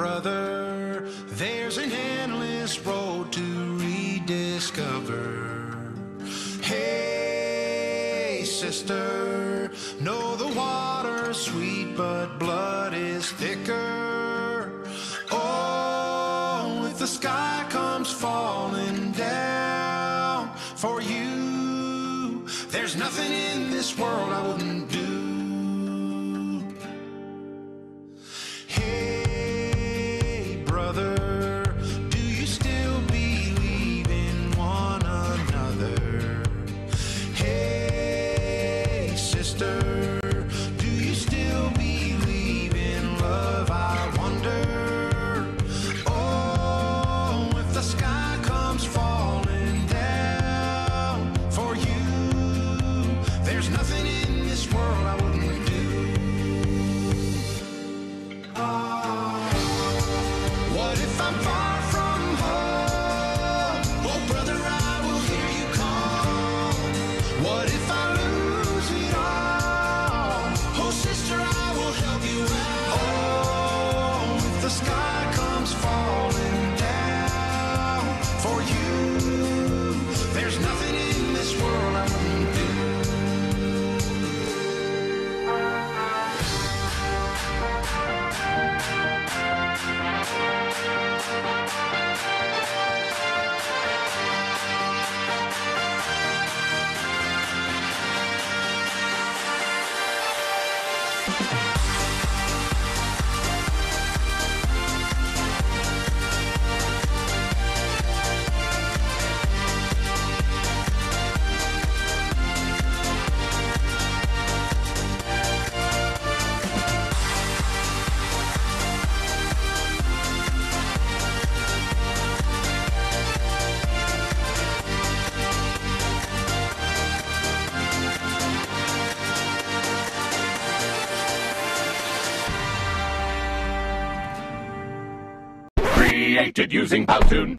brother, there's an endless road to rediscover. Hey, sister, know the water's sweet, but blood is thicker. Oh, if the sky comes falling down for you, there's nothing in this world I wouldn't do. Hey, brother, do you still believe in one another? Hey, sister, do you still believe in love? I wonder. Oh, if the sky comes falling down for you, there's nothing in this world I wouldn't do. What if I'm far from home? Oh, brother, I will hear you call. What if I lose it all? Oh, sister, I will help you out. Oh, if the sky comes falling down for you, there's nothing in this world I wouldn't do. Created using Powtoon.